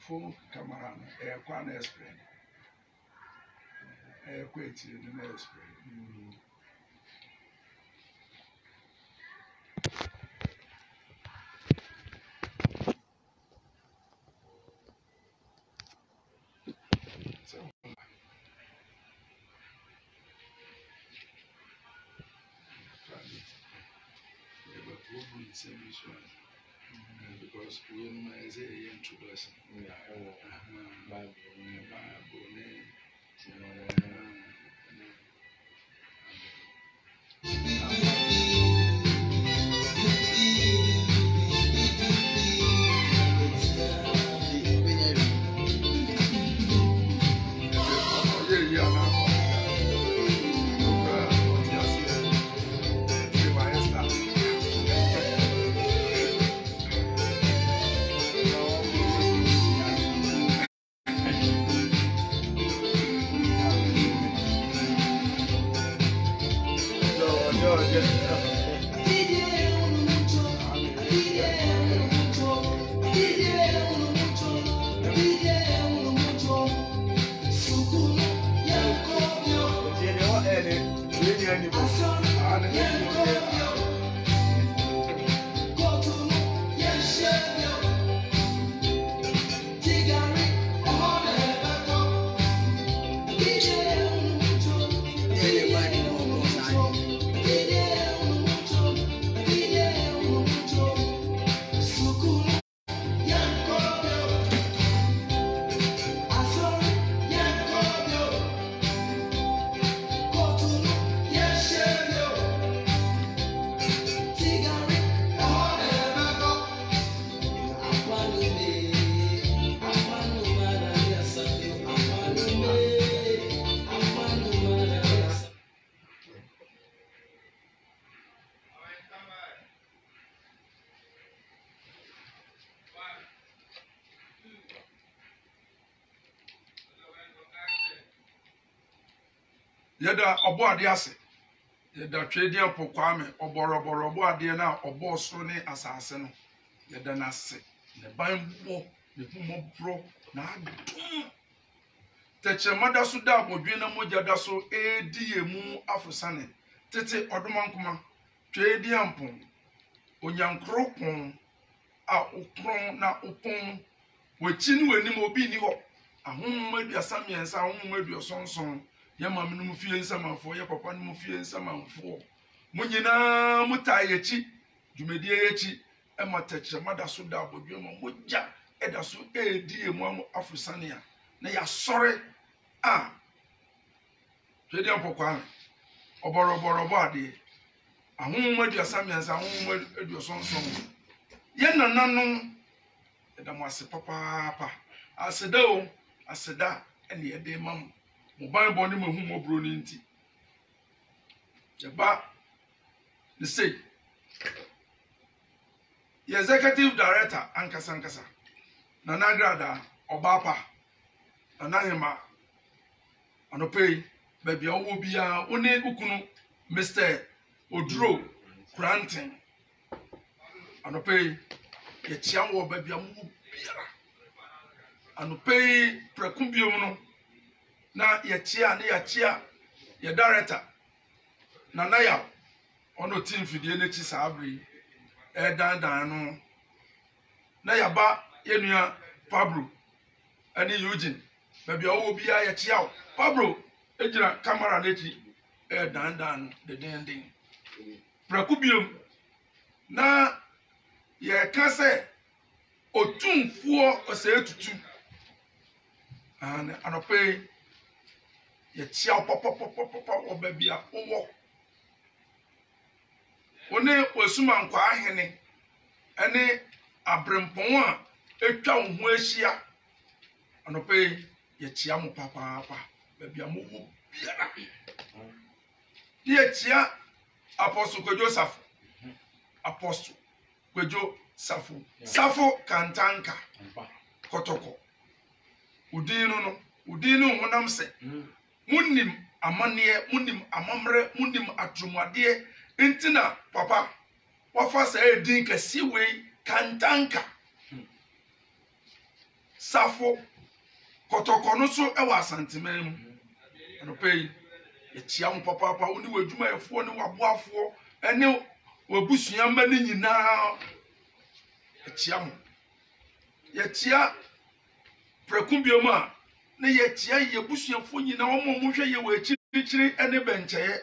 phone camera no kwa na spray kwa etiri no na spray because we know as a introduction. Bible. Yada obo ade ase yada twedi apokwa me oboroboro obo ade na obo soro ne asase no yada na ase ne banbo ne humobro na adum techemada so da abodwe na mogya da so edi emu afusane tete odomankoma twedi ampon onyankrokon a okron na opon wachini wanim obi ni ho ahomma aduasa miensa ahomma aduosonson yama mnum fie nsamafo ye papa num fie nsamafo munyina mutayechi dwumedie yechi ema techemada so da abodwe ma mogya eda so edi emu afusane a na ya sore a twedi ampokwa oboroboro ade ahomma aduasa miensa ahomma aduosonson ye nananum eda mo ase papa aseda o aseda ene ye de mam mo Bible ni mahu mo bro ni nti yeba ni say ye executive director ankasa na nagrada obapa anahema anopei baby owo bia oni ukunu Mr. Odro Granting anopei ye chiawo baby amu biara anopei prekumbiom no na yechia ye director na ya ono team fidie na chi sabri dan no na ya ba yenua Pablo ani Eugene baby owo bia yechia Pablo ejira camera na chi dan no de den prakubiom na ye ka se otumfuo osetutu and anopei ye chia papa obabia owo one osuma nkwa ahene ene abrempon a etwa ho ahia anopei ye chia mo papa babia mo wo biara ye chia Apostle Kwejo Safo Apostle Kwejo Safo Kantanka Kotoko udinu honam se munim amane munim amamre munim atrumade entina papa wafa sa edin kesi we Kantanka safo kotokono so e wa santiman mu no pay ye chia mo papa oni wadwuma efo ne waboafo ene wabusua mba ne nyina ye chia mo ye chia prekumbio ma ne ye chia ye busuafo nyina wo mo hwe ye wa chirichiri ene bencheye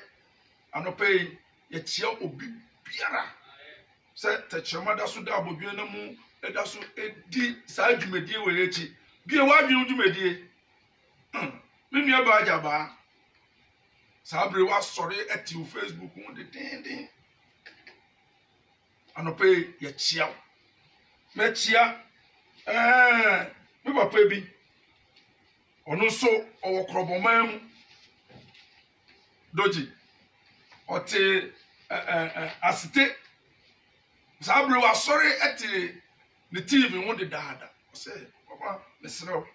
ano pay ye chia obi biara se techema da so da abodwe na mu eda so edi sa dwumedie we echi bie wa dwun dwumedie me nua ba ajaba sabre wa sori eti o Facebook on de den anope ye chia me chia me papa bi ono so owo kroboman mu doji ote asite sabre wa sori eti the TV won de dada say papa mesro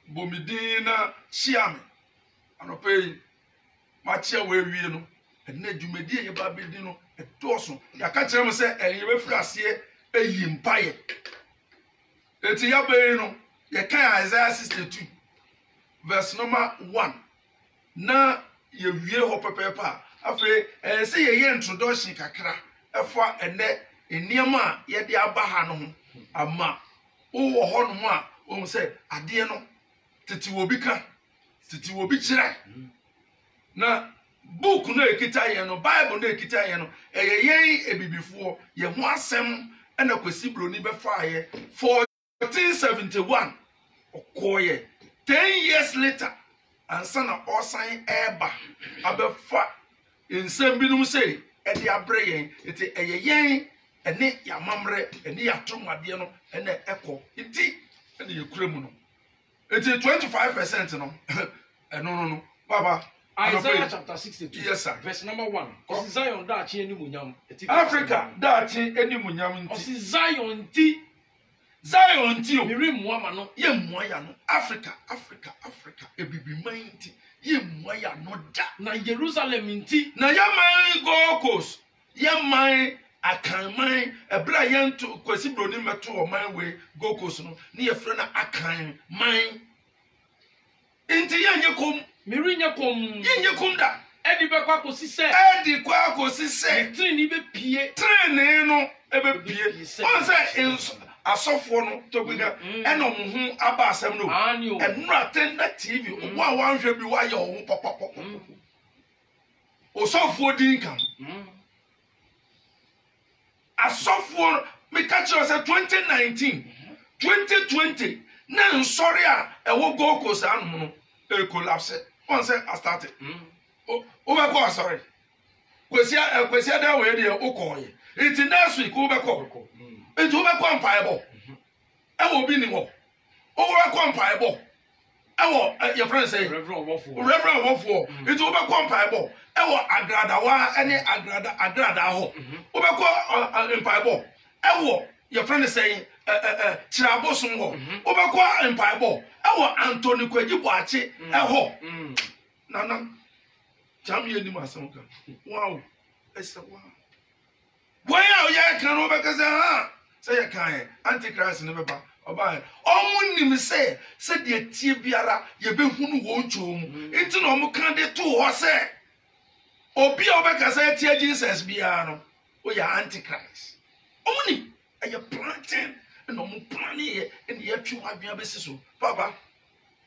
bomidin na chia me anope ma chia we wie no ene dwumedi ye ba bedi no edoso ya ka kire mo say enye be firi ase eyi mpaye eti ya be no ye kan Isaiah 62 verse number 1 na ye wie ho pepepa afi say ye introduction kakra efa ene eniema ye de aba ha no ho ama wo ho no a wo say ade no titi wo bi ka titi wo bi kire na book no ekita ye no Bible no ekita ye no yen ebibifo ye ho asem na kwesi broni be fa ye 1471 okoye 10 years later ansa na osan eba abefa nsem binum say e de abre yen eti yen ene yamamre ene yatomade no ene eko iti ene yekuremu no eti 25% no no baba Isaiah chapter 62 yes sir verse number 1 cause Zion da chi eni munyam Africa da chi eni munyam nti cause Zion ti miri muama no ye muaya no Africa ebibi man nti ye muaya no da na Jerusalem nti na yaman gokos yaman akan ebra yento kwesi broni meto o man we gokos no ne ye frɛ na akan man nti ye nyekom miri nyekom da edi bekwa kosi se tren ni be pie tren no ebe pie on say asofo no tobiga eno ho aba asem no enura tenda TV wo a wanhwe bi wa ye wo popopo osofo din kan asofo me catch us 2019 2020 na nsori a ewo gokos anu no e collapse on say I started o be ko sorry kwesi da we dey ukoye it next week o be ko it o be ko mpaebo e wo bi ni wo o be ko mpaebo e wo your friend say reverend wofo it o be ko mpaebo e wo agradawa ene agrada ho o be ko mpaebo e wo your friend say chirabosun ho o be ko mpaebo e wo Anthony Kwajibo ache e ho nana jam ye ni masam kan wow esa wow boy a ye kan no be ka say ye kan antichrist ne be ba oba omunim say de tie biara ye be hunu wo nchom enti na omu kan de to ho say obi a obe ka say tie Jesus biara no o ya antichrist omunim aye planting no mu plan ye and ye twu adua be siso baba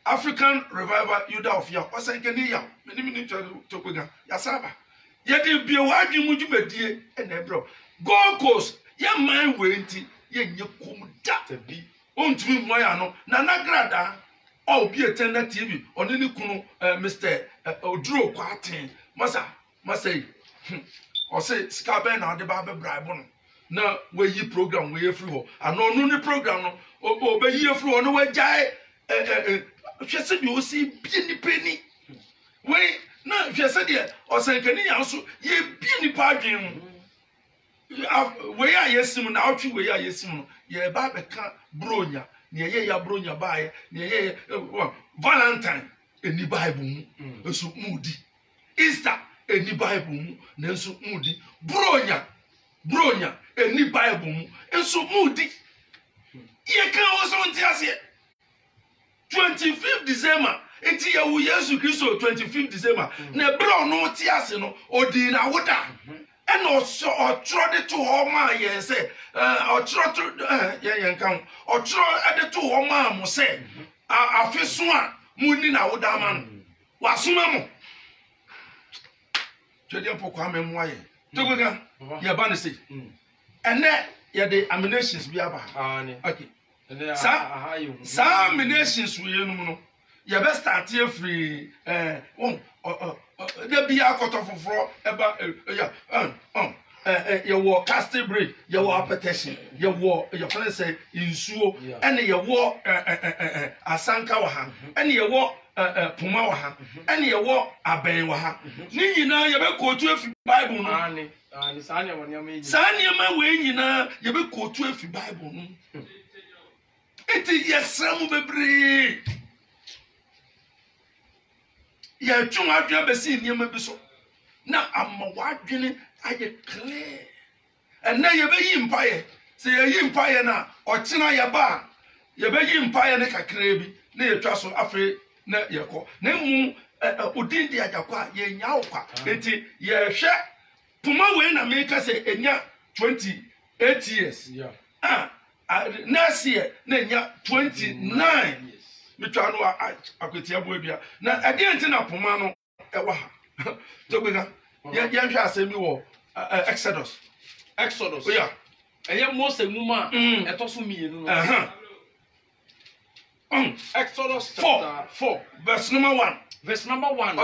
African revival Yuda of ya osankeni ya meni to kwega ya saba ye de bie wadwi mu dwumadie e na ebro Gold Coast ye man we nti ye nye kom da bi ontumi mo ya no na nagrada o bi etenda TV oni ni kunu Mr Oduro Kwaten masa o say skabe na de ba be bribe no na we yi program we free ho ano no ni program no o be yi free ho no we jai hwese bi o si bi ni peni we na hwese de o sankani ya so ye bi ni pa adwen mu we ya yesim na otwi we ya yesim no ye ba be ka bronya ne ye ya bronya bae ne ye Valentine eni Bible mu eso mudi Easter eni Bible mu na eso mudi bronya eni Bible mu eso mudi ye kan o so nti ase 25th December. Enti ya wu Yesu Kristo 25th December. Na bro no ti ase no odi na woda. And also tro de to ho ma ye say tro to ye kan tro de to ho ma mo say afeso a muni na woda ma no. Wasoma mo. Twede pokwa memu aye. Togoga ye ba ne say. Ene ye the ammunitions bi aba. Okay. Sa ammunitions we enu no. Ye be start here free the bia kotofofro eba ye wo castle break ye wo appetition ye wo your friend say insuo and ye wo asanka wa ha and ye wo puma wa ha and ye wo aben wa ha ni nyina ye be kotu afi bible no sa niam we nyina ye be kotu afi bible no eti yesram bebre ya tun adwa besi niam bi so na amma wadwene aye clear and ye be yi mpaye se ye yi mpaye na ochina ye ba ye be yi mpaye ne kakra bi na ye twa so afi na ye ko na mu odin di ajakwa ye nya okwa enti ye hwe puma we na me ka se enya 28 years next year na nya 29 mitwa no akwetia bo bia na ade enti na puma no e wa ha togbega ye hwe asemi wo Exodus Oh yeah. Eye Mose muma etoso mienu no. Exodus chapter 4 verse number 1. Verse number 1.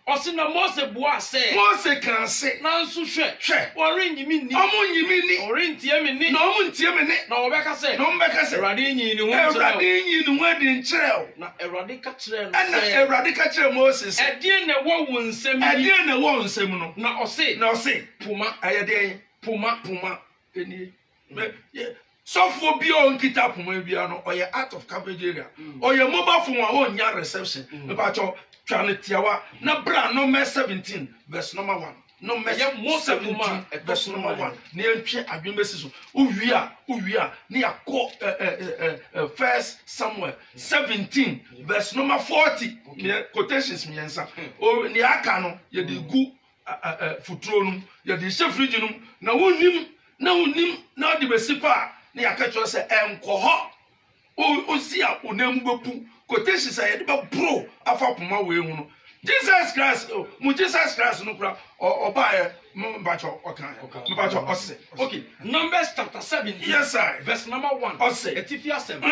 Ose na Mose boa say. Mose kan say. Na nso hwe. Ori nyimi ni. Omo nyimi ni. Ori ntie me ni. Na omo ntie me ni. Na obeka say. Na ombeka say. Erade nyi ni ho nkyerɛ. Erade nyi ni ho adi nkyerɛ. Na erade ka kyerɛ no. Na erade ka kyerɛ Moses. Ɛdeɛ na wo wo nsɛm ni. Ɛdeɛ na wo nsɛm no. Na ɔse puma ayɛdeɛ puma eni. Sofo bi o nkita puma bia no oye out of cabbage area. Oye mobile phone a o nya reception. Me ba cho twane tiawa na bra no 17 verse number 1. No me 17 verse number 1. Ne entwe adwemesi so. Uwia ne yakɔ first Samuel 17 verse number 40. Quotations me yensa. O ne aka no ye de gu futuro no ye de hye fridge no na wonim na de besipa na yakatwa se enkoho o si a onam bepu quotations a yede ba bro afa poma we hu no Jesus Christ Jesus Christ no kura obaye mbacho okan mbacho ose. Okay, Numbers chapter 17. Yes sir. Verse number 1. Ose etifia sem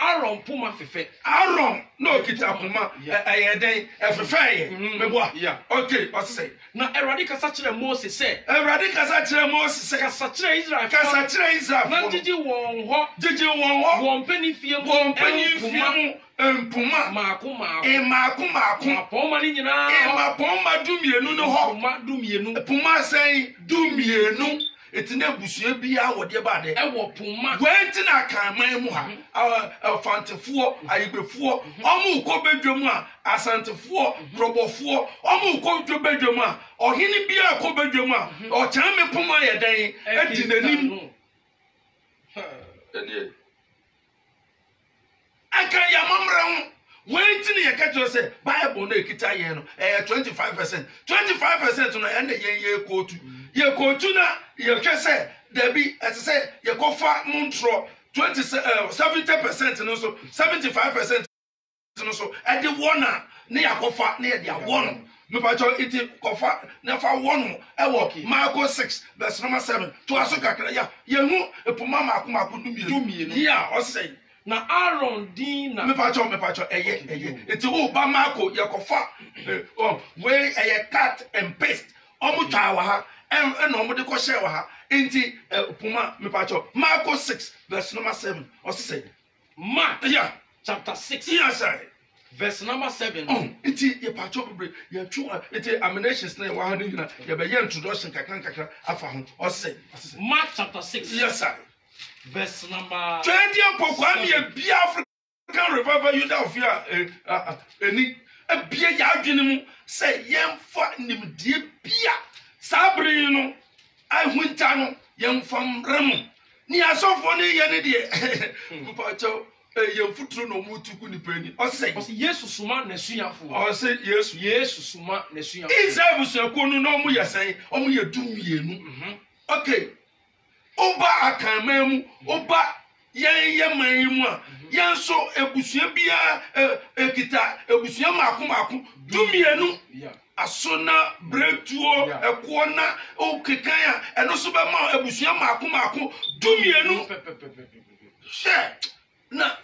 Aaron puma fefe. Aaron no kita puma ayeden efefe meboa. Yeah. Okay, ose na Erade kasa kyerɛ Moses sɛ. Erade kasa kyerɛ Moses sɛ kasa kyerɛ Israel. Kasa kyerɛ Israel. Na gigi won ho. Won pani fie mu. Empuma maako poma ni nyina poma dumienu no ho poma sei dumienu etina busua bia wode ba de e wo poma wenti na kan man mu ha fantefo ayibefo omu ko bedwam a asantefo robofo omu ko bedwam a ohini bia ko bedwam a o chan me poma ye dan edi nanim aka ya mamran wenti ne yekacho say Bible na ekita yen no 25% 25% no ende yen ye kotu na ye hwe say there be as say ye kofa montro 70% no so 75% no so e de wona ne yakofa ne ye de awon no pa cho iti kofa na fa won e wo Mark 6 verse number 7 to aso kakra ya ye hu epuma mako dumie ya o say na Aaron din na me pacho eye eti wo ba Marco yakofa we eye cut and paste omo twa wa ha en omo de ko share wa ha enti puma me pacho Mark 6 verse number 7 o say Mark chapter 6 yes sir verse number 7 enti ye pacho bebre ye twu enti ammunitions na wa ha ni nyina ye be ye introduction kakra afa ho o say Mark chapter 6 yes sir verse number 20 pokwa me bia African revival you da ofia eni bia ya adwene mu say yemfa nimdie bia sabri no ahunta no yemfa mrem ni asofo ne ye ne de mpacho ye futuro no mutuku ni pani o se Yesu suma na suafo o se Yesu suma na suafo Israel busuako no no mu yesen o mu yedumienu okay oba akanmamu oba yen manmu a yen so ebusua bia ekita ebusua maako dumienu asona bretuo ekona o kekan a eno so be ma ebusua maako dumienu she na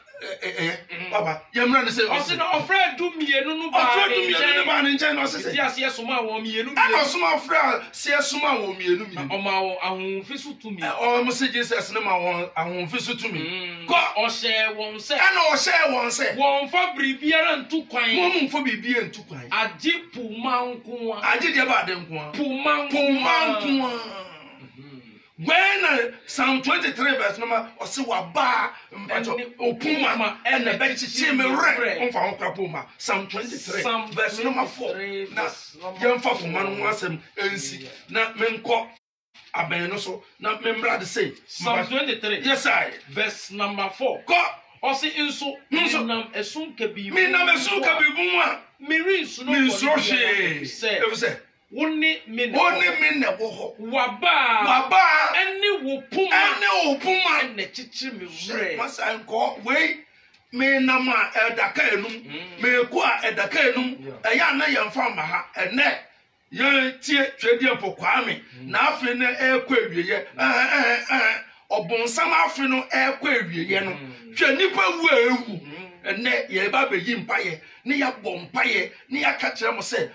baba yemra ne say o se na ofra dumienu no ba ne nchen no se se ase soma wo mienu ana soma ofra se soma wo mienu o ma wo ahunfisu tumi o mo se Jesus ne ma wo ahunfisu tumi ko o she won se ana o she won se won fa bribiara ntu kwan mo mfo bibia ntu kwan agi pumanko agi de ba de nko pumanko when Psalm 23 verse number o se wa ba opuma and the bechichi me re on fa okra puma Psalm 23 verse number 4 na yemfa puma no asem ensi na menko aben no so na membra de say Psalm 23 yes I verse number 4 ko o se inso nam esun kabi mi nam esun kabi bu a miri nso no she say woni me ne wo ho waba ene wo puma ene chichi me wure masa nko we me nam a edaka enum me ko a edaka enum eya na yemfa ma ha ene ye tie twedi apokwa me na afi ne ekọ ewieye obonsam afi no ekọ ewieye no hwe nipa wu ewu ene ye ba beyi mpaye ne ya bọ mpaye ne ya ka kire mo se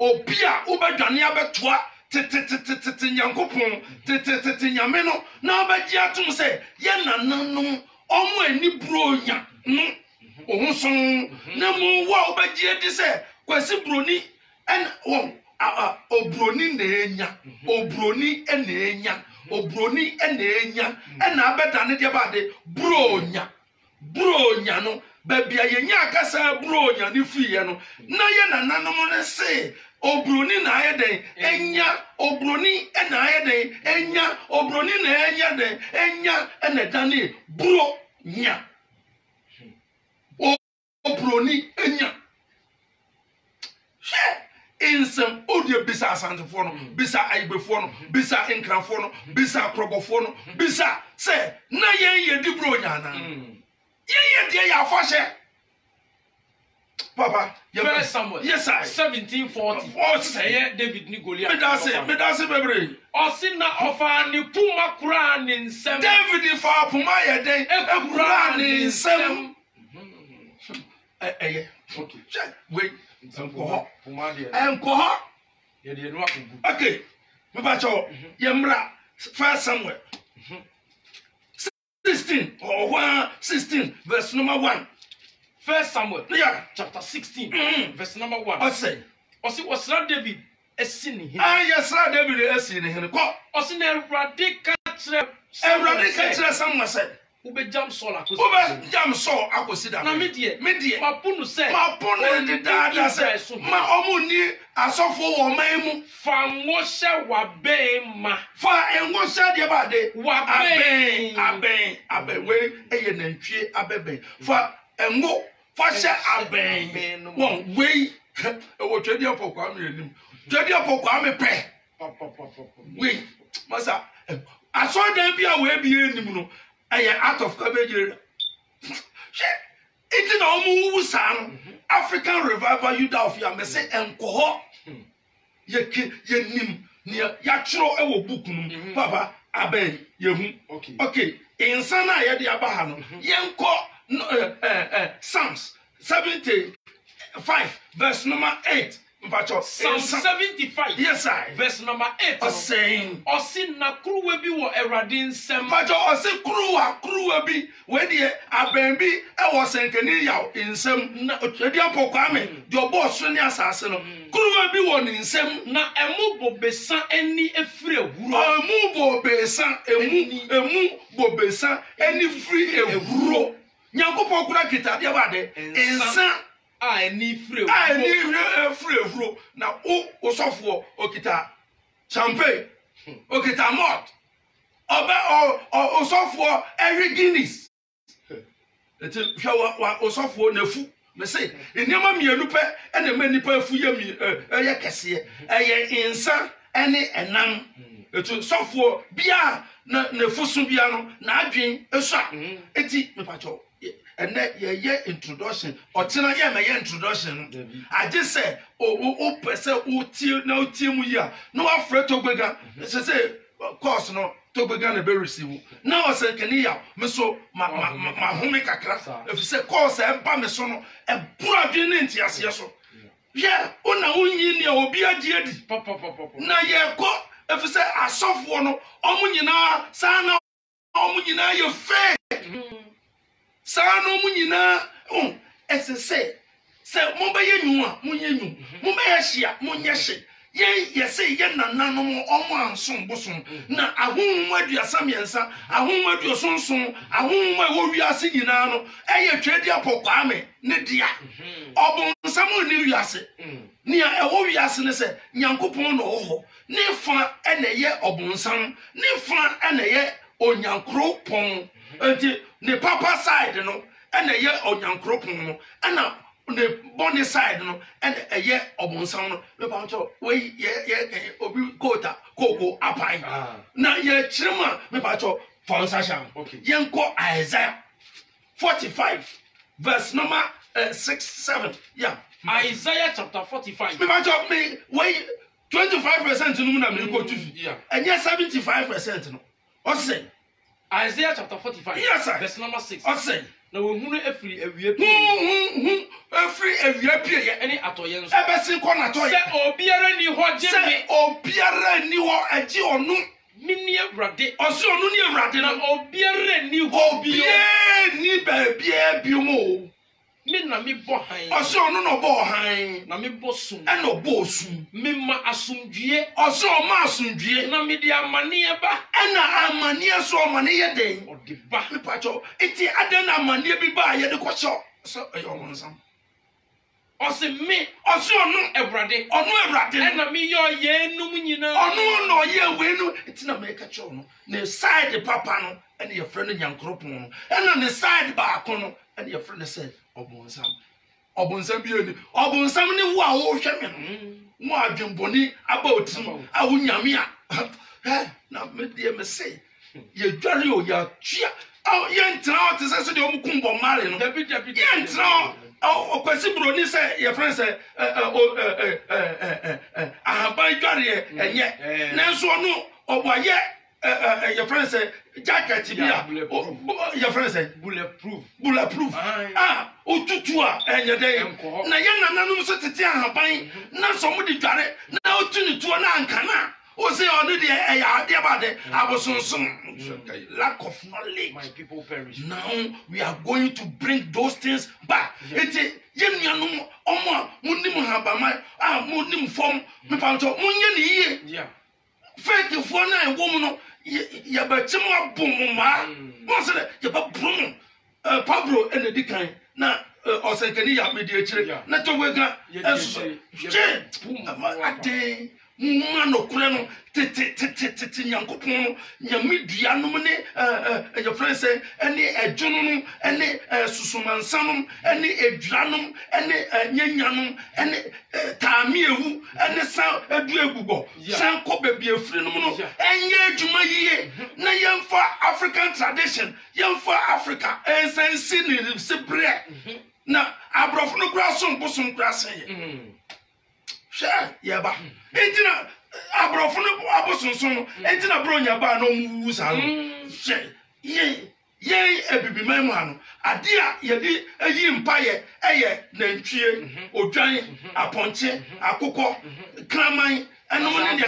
obia ubadwane abetoa tete nyankopon tete nyame no na obaji atum se ye nananum omo ani bronya no ohunson na mu wa obaji edi se kwasi broni en obroni na enya obroni na enya obroni na enya na abedane de bade bronya no babia yenya akasa bronya ni fiye no na ye nananum ne se obroni na ayeden enya obroni na ayeden enya obroni na enya den enya na dani bro nya obroni enya she insem odie bisa asantefo no bisa aibefo no bisa enkrafo no bisa krobofo no bisa se na yen di bro nya na yen die ya afoshe Papa, First Samuel. Yes, I. 1740. Oh, say David ni Goliath. Me that's it, baby. Osina ofa ni puma kura ni nsem. David fa puma ye den e kura ni nsem. Okay. Check. Wait. Puma de. Enko. Ye de no akubu. Okay. Me ba cho yemra First Samuel. 16 verse number 1. First Samuel, chapter 16, verse number 1. I say, was not David a sin here? Ah, yes, David a sin here. Osina radical someone said, Ube jam sola. Ube jam so akosida. Na media. Mapunu said, Mapunu the dada said, Ma omuni asofo wo maimu. Fa ngosha wabe ma. Fa engosha de bade. Wabe. Abe we eye nantwie abebe. Fa engo fasha aben won we e wo twedi apokwa me anim twedi apokwa me pe we masa aso dan bia we bi anim no aye out of cabbage it na omu wu sa no African Revival Youth of ya me say enko ho ye nim ne ya chiro e wo book no papa aben ye hu okay insana ye de aba ha no yenko Psalms 75 verse number 8. Psalm 75. Yes, I. Verse number 8. Saying, Osin na kruwe bi wo eradin sem. Pacho osin kruwa bi when ye abenbi e was enkeni yaw insem na edi apokwa me the boss ni asase no kruwa bi won insem na emu bobesan eni efire ehuro. Emu bobesan emu bobesan eni free ehuro. Nyankopon kura kita de bade insan eni free ehuro na osofo okita champagne okita malt obe osofo every Guinness eti hwa osofo nafu me say enema mienu pe ene ma nipa afu yemi eye kese eye insa ene enam etu sofo bia na nafusu bia no na adwen esua eti me pacho ene ye introduction otina ye me ye introduction no age say o pese o tie na o tie mu ya no afre Togbega say course no Togbega na be receive na o say keni ya me so ma home kakra if say course e ba me so no e bura dwen ne ntiase so ye ona wonyi ne obi age adi na ye ko if say asofo no omu nyina sa na omu nyina ye fake Sano munyina SSA se mombaye nwa munye nwu mombaye hia munye hye ye se ye nananom omo anson bosom na ahonhom aduasa miensa ahonhom aduosonson ahonhom a wo wiase nyina no eye twedi apokwa me ne dia obonsam ni wiase ni a wo wiase ne se nyankopon no ho ne fa ene ye obonsam ne fa ene ye onyankropon enti ne papa side no ene ye onyankropon no ana ne body side no ene eye obonsam no me pa ncho we ye obi kota koko apai na ye chirema me pa ncho fonsasha yenko Isaiah 45 verse number 6-7 yeah Isaiah chapter 45 me pa ncho me we 25% no na me go to yeah and 75% no o say Isaiah chapter 45 yes, verse number 6 o say na we hunu efiri awie every awia ye any atoye nso ebesi ko na toye se obiara ni ho je me se obiara ni ho agi onu mini Ewurade osi onu ni Ewurade na no obiara ni ho bio ni ba bi mo me na me bo han osi onu no bo han na me bo sum e no bo sum me ma asumdue osi o ma asumdue na me di amane ba e na amane so amane ye den odi ba me pacho eti adan na amane bi ba ye de ko cho so e yo wonsam osi me osi onu Ewurade Ewurade na me yo ye num nyina onu no ye we nu eti na me ka cho no ne side papa no ene ye frɛ no nyankropon no ena ne side ba ko no ene ye frɛ no say obonsam bi eni obonsam ne wo a wo hwɛ me no mo adwenboni aba otim a wo nyame a na me de me say ye dware o ya tua ye ntra o te se de o mu kumbo mare no ye ntra o kwasi broni se ye frɛ se ahaban dware enye nanso no oboye your friend say jacket bia your friend say bulletproof otutu a enye dey na ye nananum so tete ahaban na so mo di dware na otuni tuo na ankana o say onu de ya de ba de abosonson lack of knowledge my people perish now we are going to bring those things back eti ye nuanum omo munim habama munim form me pancho munye ni ye yeah fake for na enwo no ya ba chim abom ma mo se ya ba brum Pablo en the kan na o se kani ya me di akire na Togbega enso che ade mu no kure no tete nyankopon no nyamedua no ne your friend say any edwunu no any susumansanum any edwanom any nyanyanum any tamiewu any san edu egubo san ko bebie afiri no no enye adwuma yie na yemfa African tradition yemfa Africa ensansi ni sebre na abrofo no kura so bosom kura sen sha yeba entina abrofo no abosonson no entina bronya ba no mu sa no she ye ebibiman mu ano ade a ye di ayi mpaye eye nantwie odwan aponche akokɔ kraman eno ne de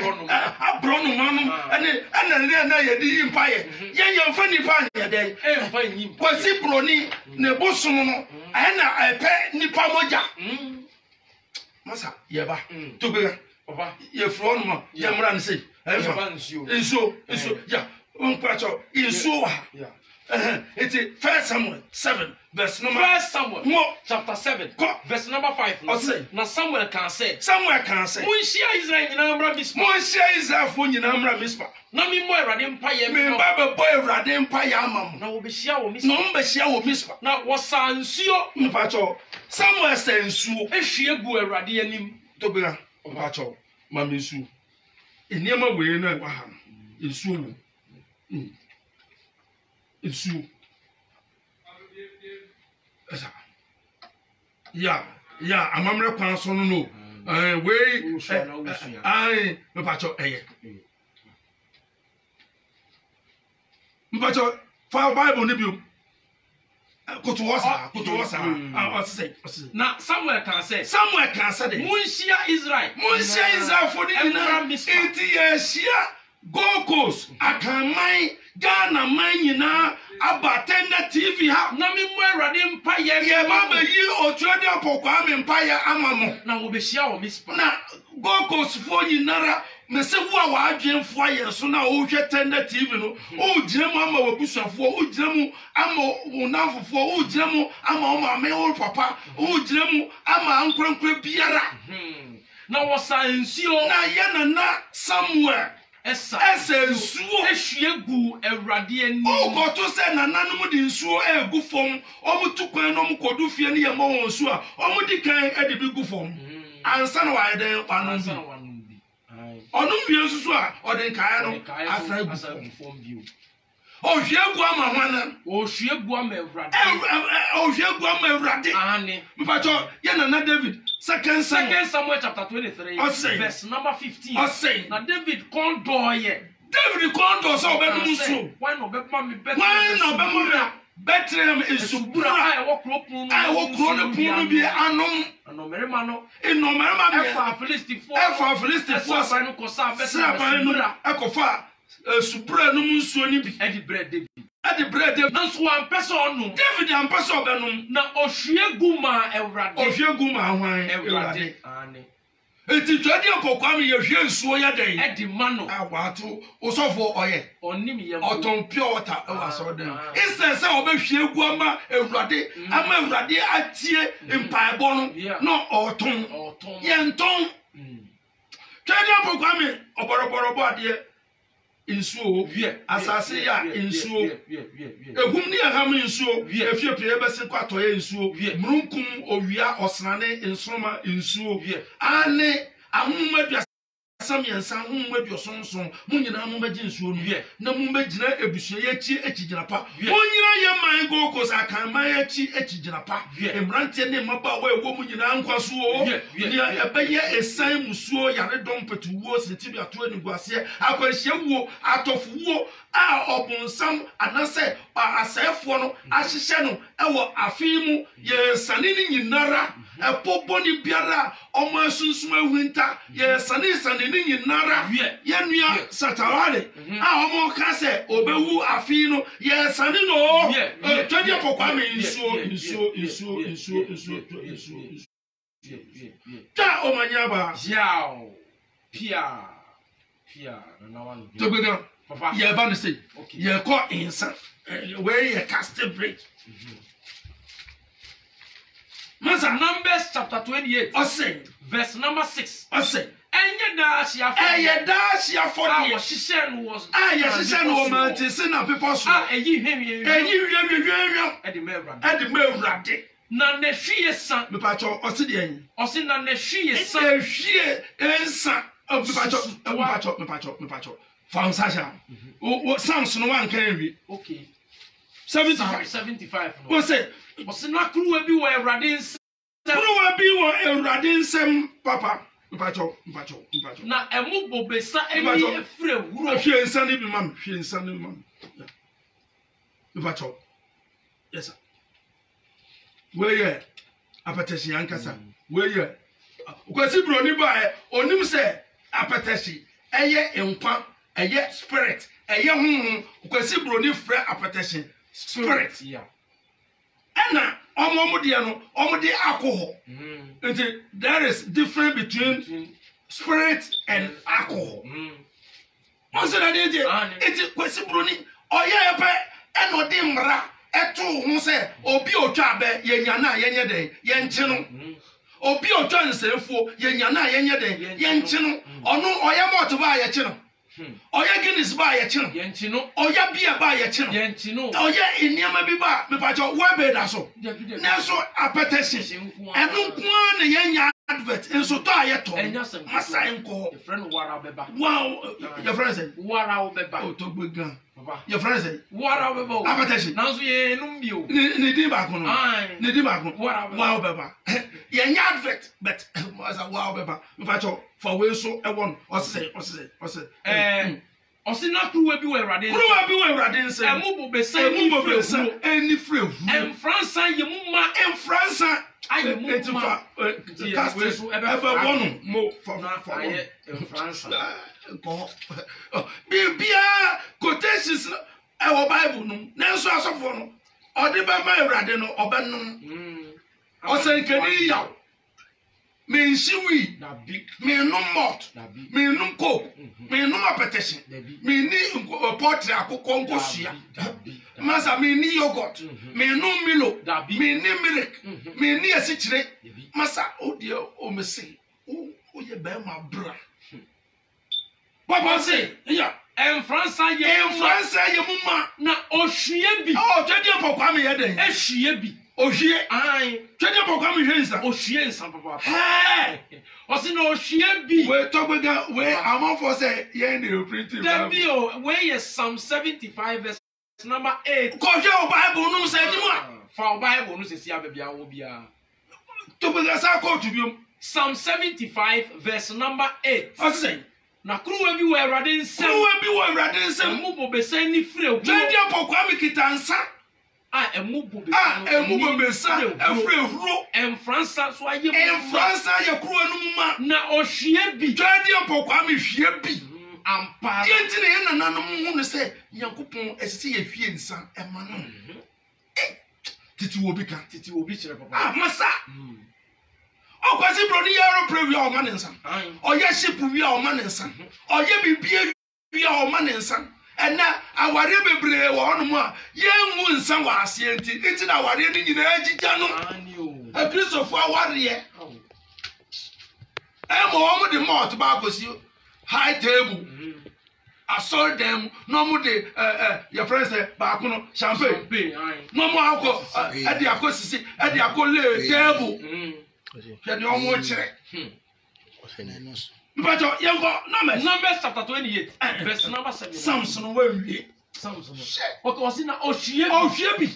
abronu manu ene na ye di mpaye ye mfa nipa ne de mfa nyi kwasi broni ne bosom no ena epe nipa moja masa ye ba Togbega oba ye fro no ma ye mra ne sei efa nso ya on kwacho inso wa it's 1 Samuel 7 verse number 1 Samuel Mo. chapter 7 verse number 5 Ose. na Samuel can say Samuel can say Munshia Israel nyina mbra Mispa Munshia Israel fo nyina mbra Mispa na mi mo Awurade mpa ye me ba be boy Awurade mpa ye amam na wo be hia wo Mispa no mbe hia wo Mispa na wo sansuo mpa cho Samuel say nsuo ehwie gu Awurade anim tobira mpa cho ma me nsuo eniema we na wa ha nsuo wo nsuo ya amamre kwan so no we ai me pacho eye mpacho fa Bible ni bi koto wasa na Samuel can say Munshia Israel for the enti yeshia Gokos akamai Ghana man nyina abatenda TV ha na mi mo Awurade mpa ye ba be yi otuade apokwa me mpa ye amamo na wo be hia wo Mispa na Gokos fo nyinara me se wo a wadwenfo aye so na wo hwe tenda TV no o gina mu ama wabusafo o gina mu ama wo nanfofo o gina mu ama wo mama wo papa o gina mu ama ankorankora biara na wo sansuo na ye na Samuel esa nsuo ehwie gu Awurade ani o ko to se nananom di nsuo egu fom o mutu kwan no mkodu fie ne ye mo won nsuo a o mudi kan ede bi gu fom ansa na wa eden kwanon bi onum bi nsuo a o den kan no afra gu fom bi o hwie gu ama hwana o hwie gu ama Awurade o hwie gu ama Awurade ane mfacho ye na David Second Samuel chapter 23 verse number 15 na David kondoye so obenu nsuo why no be ma me Bethlehem esubura ai wo kro no bi anom anomerema no enomerema bi efa Filistifo asa no kosa Bethlehem ekofa esubura no nsuo ni bi edi bread na so an person no David an person obenum na ohwie gu ma hwan Awurade ane eti twadi apokwa me ye hwie nsuo ya den edi mano agwato osofo oye onim ye oton pure water e wa so den instead say obehwie gu ama Awurade ama Awurade atie mpaebo no oton ye nton twadi apokwa me oboroborobo ade insuo asase ya insuo ehum ni aham insuo efiepie bese kwato ya insuo mrunkum owia osnane insoma insuo ane ahumadu asamiensa ahumadu osonson munyina ahumadu insuo no na mumagina ebusue yachi echigina pa munyina ye man Gokos akanma yachi echigina pa emrante ne maba wa ewo munyina nkwaso ni ebeye esan musuo yare dompetuwo setibi ato aniguase akwanhia wo atofuwo a obonsam anase asefo no ahyehye no ewo afimu ye sanini nyinara epoboni biara omo sunsun ahunta ye sanini nyinara ye nua satawale a omo ka se obewu afino ye sanino twadi pokwa me insuo ta omanyaba yao pia na wan tobega papa ye ba no say ye ko insa where ye cast break Masa Numbers chapter 28 verse number 6 enye da hia for the shishen was mountain na people so eyi hwie edi mewrade na ne hwie san me pa cho osi de yin osi na ne hwie san hwie ensa me pa cho fansasha o sans no wan kan wi okay 75 o say osi na kruwa bi wo Awurade nsem papa mpacho na emu bobesa eni efre wuro hwie nsa ne bi mam mpacho yes sir weye apatesi ankasa weye kwasi broni ba onim se apatesi eye enkwa eye spirit eye honhom kwasi broni frɛ apatesi spirit ena omomode no omode alcohol there is difference between spirit and alcohol onse na dey it kwesi broni oye epe enode mra eto ho se obi otwa be yenya na yenye de yenche no obi otwa nsefo yenya na yenye de yenche no ono oya moto ba ye che no oya Guinness ba ye che no yenche no oya bia ba ye che no yenche no oya eniama bi ba me pa jo we be da so na so appetition enu kwa na yenya advert enso to ayeto masa enko friend wara beba wow your friend say wara beba o to gbegan your friend say wara beba appetition nanso ye num bio ni di ba kono ni di ba kono wow beba yenya advert but masa wow beba me pa jo for we so e won o say Osi na kruwa bi we Awurade nsem emu bo besa eni frehu em Fransa ye mu ma em Fransa aye mu ma cast ebe wonu mo for aye em Fransa ko bibia quotations e wo Bible no na nso asofo no ode ba ma Awurade no obenum o se nkeni yaw me shiwi me no malt me no coke me no appetition me ni portrait akoko nkosua masa me ni yogurt me no milo me ni milk me ni asichire masa odie o me say o ye ba ma bra papa say ya en Fransa ye mu ma na ohwie bi o twede pokwa me ye den ehwie bi ohwie ai twede pokwa me hwensa ohwie nsa papa osi na ohwie bi we togbega we among for say ye na printing Bible we ye Psalm 75 verse number 8 ko je o Bible no say dimu fa o Bible no sesi ababia wo bia togbega sa ko tubiom Psalm 75 verse number 8 o say na kruwa bi wo Awurade nsem mu bo besa ni frehu twede pokwa me kitansa emu bo besa efrehuro en Fransa so aye en Fransa ye kruwa no ma na ohwie bi twede pokwa me hwie bi ampara yenti ne nananom hu no se Nyankopon esisi ye hwie nsa e ma no titi wo bi kire papa masa okwasi broni yaro preview o ma nensa oye ship wi o ma nensa oye bibie wi o ma nensa ena aware bebre wo hono a ye nwu nsa wa ase enti na aware ni nyina agigya no a Christopher aware e mo o mo de malt ba kosi high table asol dem no mo de your friends ba kono champagne no mo akọ e de akosisi e de akole table Can you almost check? But Numbers chapter 28, verse number 7. Samson will be Samson. Okay, was in a Oshie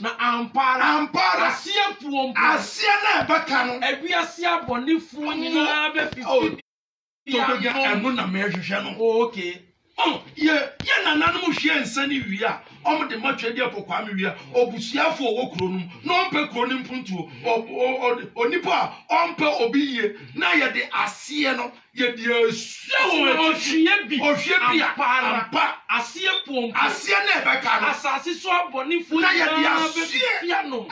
na ampara asia puom asia na bakano ebi asia bonifu nyina be 50 to be emu na me hwehwe no okay ye nananum hwe nsa ni wi a om de matwa dia pokwa me wi a obusuafo wo kuro num no ompe kuro nim puntuo onipa ompe obi ye na ye de ase no ye de ohwie bi ampa ase pom ase na e beka no asase so abonifu na ye de ase no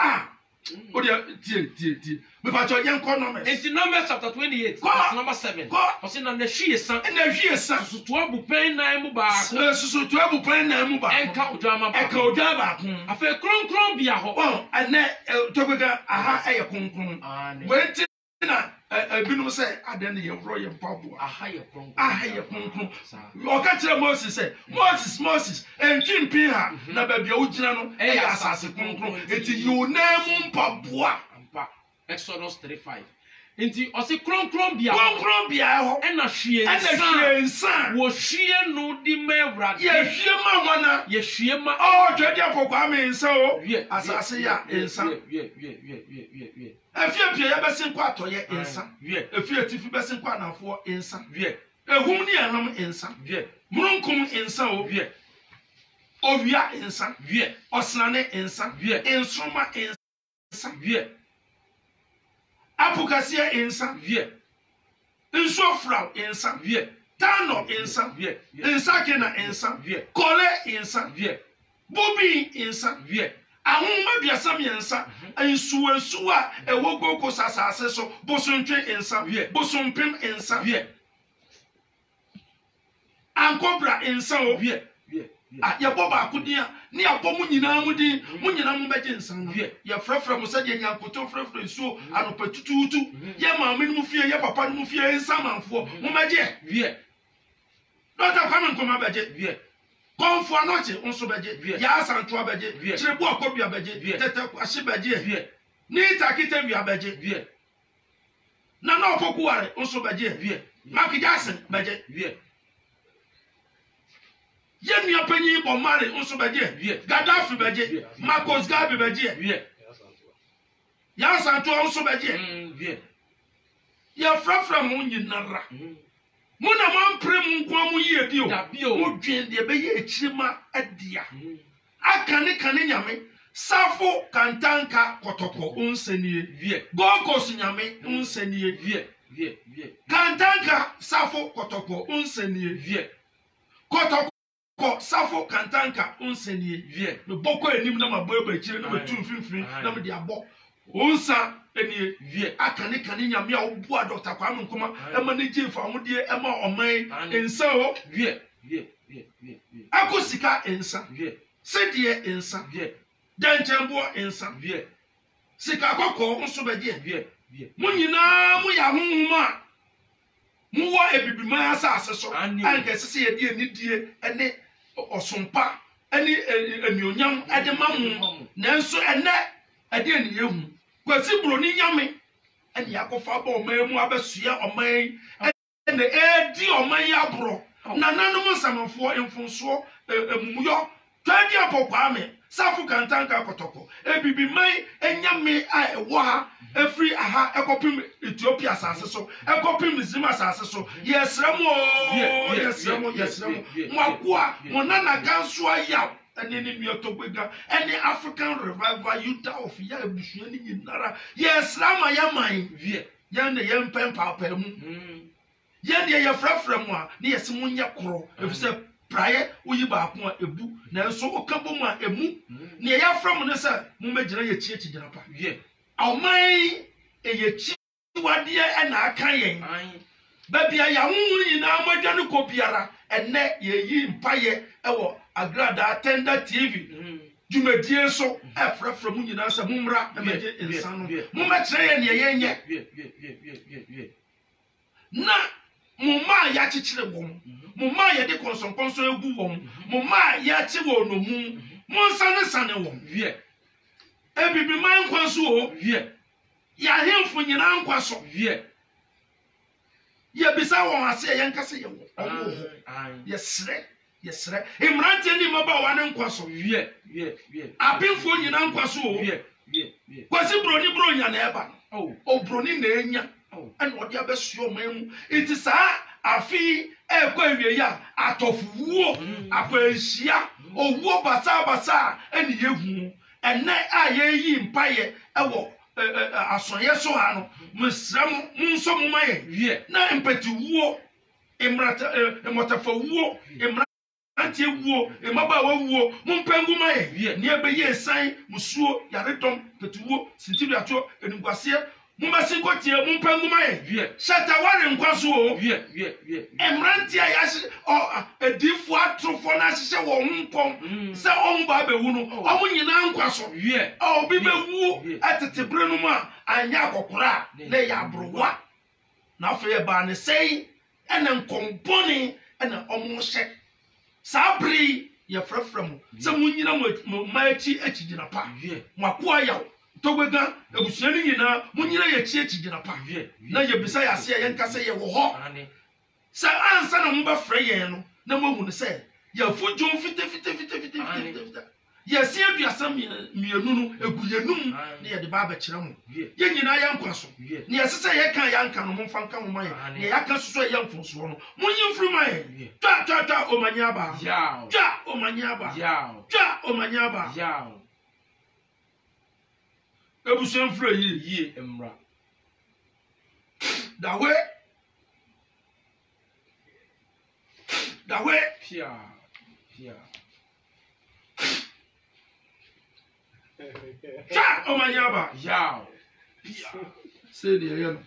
odia tie me pa cho yen economics in Numbers chapter 28 verse number 7 o na hwie san susu abu pen na mu ba susu to abu pen na mu ba enka odwama ba afa kronkron bia ho ene tobega aha eye kronkron wenti na ebinum say adan ye wro ye mpaboa aha ye kronkron o ka kire Moses say Moses entwimpi ha na ba bia ugina no eye asase kronkron enti yunam mpaboa Exodus 3:5. Inti osi kronkron bia ho ena hwie nsan wo hwie no di ma Awurade ye hwie ma wana ye hwie ma twede apokwa me nsa o asase ya nsan afie pie ya besin kwa atoye nsan afie tifi besin kwa nafo nsan ehum ni anam nsan murunkum nsan o owia nsan osnane nsan ensoma nsan Apukasia insa Inso frau insa Tano insa Insa kena insa Kole insa Bobi insa Ahuma biasa miensa Insuwa ewogo ko sasase so bosuntwe insa bosumpim insa Ankobra insa o ah ya boba akudia ni abɔ mu nyinaa mu din mu nyinaa mu bɛgye nsan no ya frɛfrɛ mu sɛ de nyankoto frɛfrɛ nsuo anopa tututu ya maame no mu fie ya papa no mu fie nsamanfo mu bɛgye dɔta Kwame Nkrumah bɛgye kɔnfo anɔkye nso bɛgye ya asantoa bɛgye kyerɛbu akɔbia bɛgye tɛtɛ ahye bɛgye ni takita wia bɛgye na ɔpokuware nso bɛgye Mark Jackson bɛgye Yemia Penny Bomari nso bɛgye Gaddafi bɛgye Marcus Garvey bɛgye ya asantoa nso bɛgye ya frafra mu nyinara Muna mampre mu kwa mu yie bio mu dwen de be ye ekyirima adia akane kane nyame safo kantanka kotoko unsenie gokos nyame unsenie kantanka safo kotoko unsenie kotoko safo kantanka unsenie me boko enim na maboeba ekyire na metu mfimfini na me de abɔ unsa enie akane kane nyame a obu a Dr. Kwame Nkrumah ema ne gye fa hodie ema oman ensa ho akosika ensa sedie ensa denchembo ensa sika kokko nso bɛgye mu nyinaa mu ya honhoma mu wɔ ebibima asase so anka sese ye die nidie ene osompa ene enionyam ade mamu nanso ene ade ene yehu kwasi broni nyame ene yakofa ba oman mu abasua oman ene edi oman yabro nananom nsamfo emfonso emuyo twadi Kwame safu kantanka kotoko ebibiman enyame a ewo ha efri aha ekopim Ethiopia asase so ekopim Zim asase so yesremo mwakoa monana kanso ayaw ene ni miotobega ene African Revival Youth of ya ebusua ni nyinara yesrama yaman yane yempem papa mu yane yefrafra mu a ne yesimunya koro efise praye uyi ba ko ebu na nso okabom a emu ne ya from ne se mu megina ye chiechi gina pa awman ye chi wade e na aka yen ba bia ya hunhu nyina modwa ne ko biara enne ye yi mpaye ewo agrada tender TV dwumadie so efrafra mu nyina se mumra na meje insan no mu mekire ye ne yenye na mumma ya chichire wom mumma ya de konsonkonso egu wom mumma ya chi wo no mu monsane sane wom ebibi man kwanso o ya hemfo nyina nkwaso ya bisa won ase ya nkase ye wo yesre imrante ni maba wa ne nkwaso apinfo nyina nkwaso o kwasi broni bronya na eba o broni na enya and what ya best show me it is afi ekwa ewie ya atofuwo akwanhia owuo basa eni yehu enne ayeyi mpaye ewo asonye so ha no mesram munso mumaye na empati wuo emrata emotafa wuo emrante wuo emaba wuo mumpengu maye ne ebeye san musuo yaredom petuwo sintibi ato enugwase mumasi kotie mumpengu maye shata ware nkwaso o emrante ayashi edifu atrofo na hihye wo nkom se omba bewu no omunyina nkwaso obi bewu atete no ma anya akokora na ya browa na afa ba ne sei ene nkomponi ene omuhye sabri ya fraframu se munyina mo machi achigina pa mwakoa yawo togwega ebusuani nyina munyira ye chigina pa na ye bisa ya se ye nkase ye wo ho se ansa na mba frɛ ye no na mohu ne se ya fujun fite ye se aduasa mienu no eguyenum na ye de ba ba kyerɛ mo ye nyina ya nkwaso na ye sese ye kan ya nka no momfa nka mo maye na ya ka soso ye mfonso no munyi mfiri maye twa omanya ba twa omanya ba ebusuan mfiri yi emra dawe pia cha omanyaba pia say the yano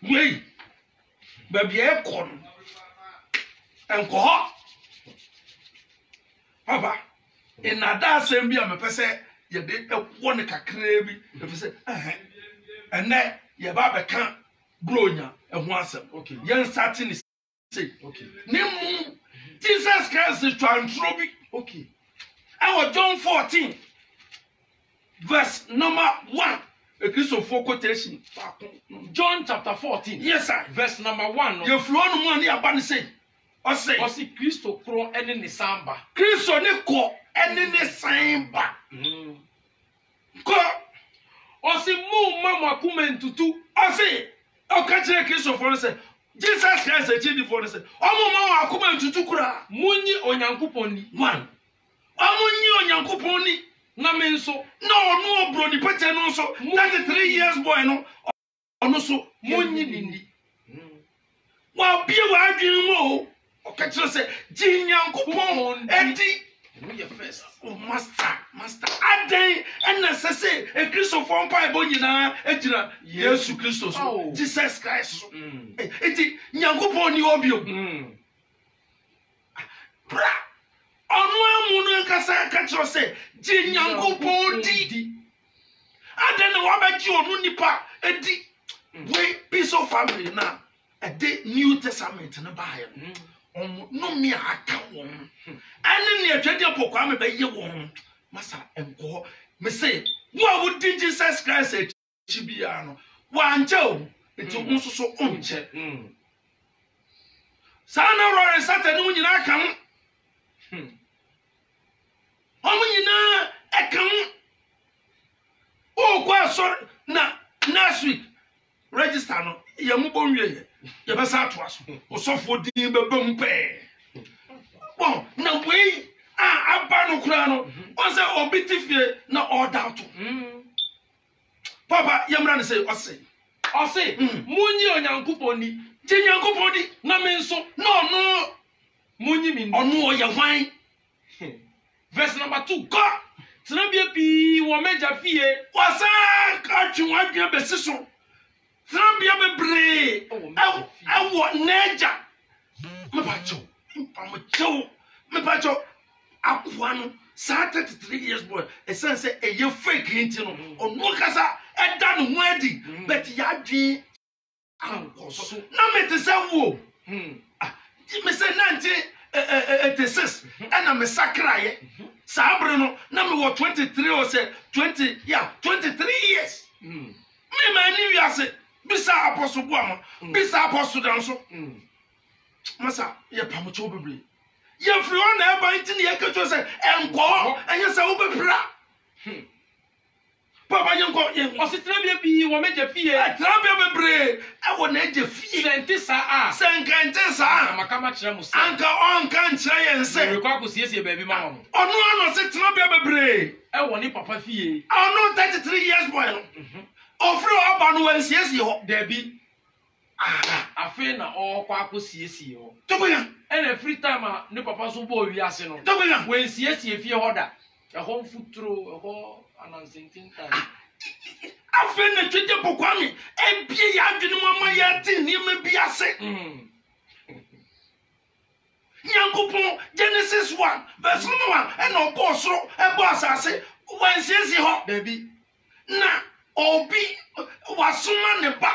we baby e kon enko papa inada asem bi amepese ye de ewo ne kakra bi efese ene ye ba be kan bronya eho asem okay yen starting is say okay nemu Jesus Christ twantro bi okay our John 14 verse number 1 a Christopher quotation John chapter 14 yes sir verse number 1 you flow no money about say o say Christo kro ene ne samba Christo ne ko ene ne samba ko o si mu mama kuma ntutu o say o ka kire Christopher say Jesus Christ a chief before say o mo mama akuma ntutu kura munyi onyankopon ni one o munyi onyankopon ni na me nso na ono obro ni pete no nso 33 years boy no ono so munyi ni wa bie wa adwin mo o ka kire say jinyankopon edi you first oh master adan and say a Christopher Bible nyina ejina Jesus Christ so Jesus Christ so eti nyankopon ni obio bra onu amunu nkasa ka kire say jinyankopon di adan wa ba ji onu nipa edi we piece of family na a day New Testament na ba no me aka won ane ne atwade pokwa me be ye won masa enko me say wo would Jesus Christ e chibia no wa nche o eti nsuso onche sana rore satani nyina aka ho nyina aka ho o kwa so na next week register no ye mu bonwie ye ye be sa to aso osofo din be bam pe bon na we aba no kura no on say obitifie na order to papa yemra ne say o say munyi onyankopon ni jinyankopon di na me nso no munyi mi onu o ye hwan verse number 2 ko tena bia pi wo meja fie wasa ka twa adwa besiso Trambia bebre awo neja me pacho akwa no 33 years boy e say e ye fake hinti no onu kasa e da no ho adi but ya dwen ankoso na me te say wo me say 1986 and me sakraye sabre no na me wo 23 or say 23 years me mani wi ase bisa apostle buama bisa apostle danso masa ye pamocho bebre ye free on na eba ntini ye keto se enko enye se wo bepra papa ye nko ye ositra bia bi wo meja fie trabia bebre e wo na eje fie sente sa senkante sa makama kire mu se anka on kan kire ye nse re kwa kosiesie baabi ma wo ono ano se trabia bebre e wo ni papa fie ono 33 years boy no ofre oba no wansiesie ho dabi afi na okwa akosiesie ho togoya ena free time ne papa so bo wi ase no togoya wansiesie fie ho da e ho mfuturo e ho anansentinta afi na twede pokwame e bie ya adwene mama ya tin ni ma bi ase Nyankopon Genesis 1 verse 1 ena obo soro e bo asase wansiesie ho dabi na obi wasuma ne ba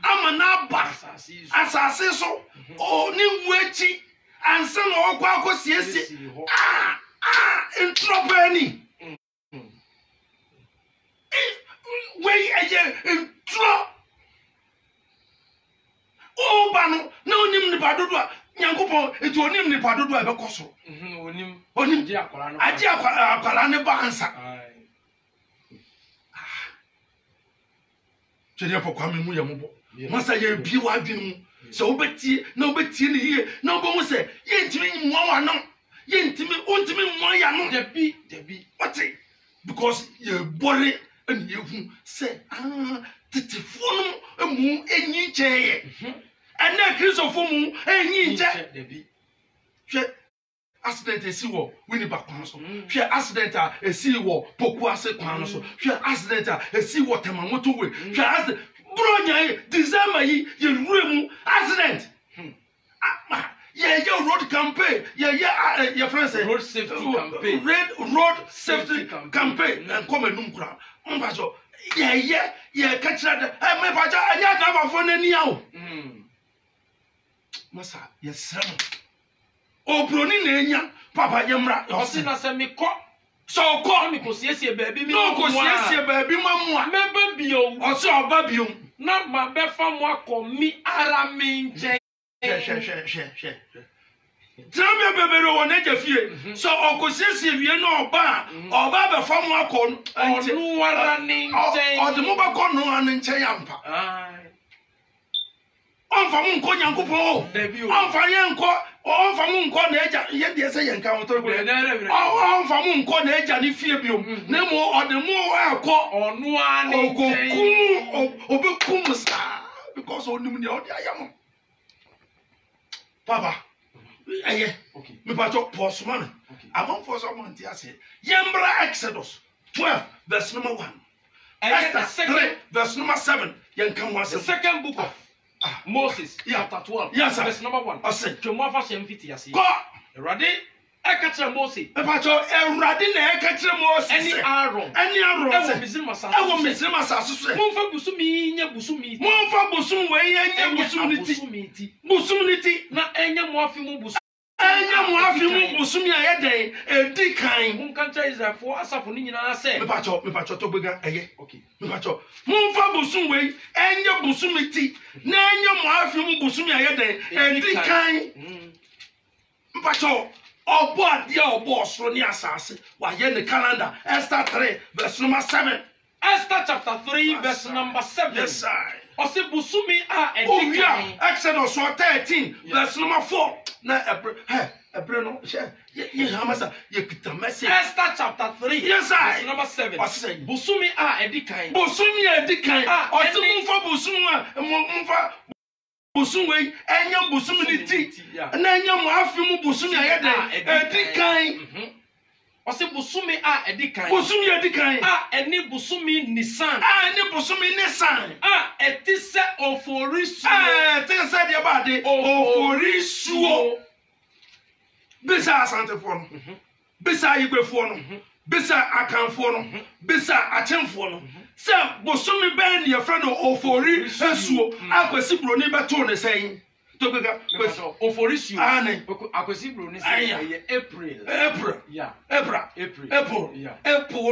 ama na ba asase so o ni wechi ansa na okwa akosiesie entropeni we eye entro o ba no na onim ni padodo a Nyankopon eti onim ni padodo a be koso onim je akwara no aje akwara ne ba ansa Cheria pokwa me mu yemobo masa ye bi wa adwene mu se obetie na obetie ne yie na obo se ye ntimi nwa wa no ye ntimi ontimi nwa ya no dabi what because ye bore and ye hu se titifo no emu enyi cheye ana Christopher mu enyi che dabi hwe accident esi wo wini ba kwan so hwe accident a esi wo poku ase kwan so hwe accident a esi wo temamoto we hwe accident bro nya December yi ye ruremu accident Yeah, road campaign. Yeah, your friends say road safety campaign. Road safety campaign. And come and number. Mbajo. Yeah. Catch that. Me baja. Anya kaba phone ni yawo. Masa, yes sir. O broni na enya. Papa yemra. Osi na se me ko. So ko me ko siesie baabi mi. No ko siesie baabi mamua. Member bio. Osi oba bio. Na ma be fa mo akomi ara me nche. Share. Tell me, one age of you. So, Uncle Sissy, you know, Oba be from Wakon, or the mobile corner and Chayampa. On for Munko Yanko, on for Yanko, on for Munko Naja, yet they say encounter. On for Munko Naja, if you no more or the more I call on one Obukumsa because only I am. Papa, okay. Me pacho pause man. Among for someone to say, Yambra Exodus 12, verse number 1. Esther 3, verse number 7. The second book of Moses, chapter 12, verse number 1. I said, Chomafa Shemfiti, go ready. Ekatra Moses. Me pacho erade na ekatra Moses. Any Aaron. Ewo Misrima Sasu. Monfa busumi nya busumi. Monfa busum we nya busumiti. Busumiti na enya moafi mu busum. Enya moafi mu busumi ayeden edi kan. Munkancha Israelfo asafo ni nyina say. Me pacho to bega eye. Okay. Me pacho. Monfa busum we enya busumiti na enya moafi mu busumi ayeden edi kan. Me pacho Obo adia obo osoro ni asase wa ye ne calendar Esther 3 verse number 7. Esther chapter 3 verse number 7. Yes sir. Ose busumi a edika. Exodus 13 verse number 4. Na ebre no ye hamasa ye kita message. Esther chapter 3 yes sir. verse number 7. Busumi a edika. Busumi edika. Ose mumfa busumi mumfa busumwe enya busumi ti na enya mo afi mu busumi ayede edikan ose busumi a edikan busumi edikan eni busumi nisan eni busumi nisan etise oforisu etise de bade oforisu bisa asantefo no bisa igbefo no bisa akanfo no bisa achemfo no se busumi ben ye friend ofori esuo akwesi broni beto ne sen to bega ofori suo ane akwesi broni sen ye April yeah April yeah April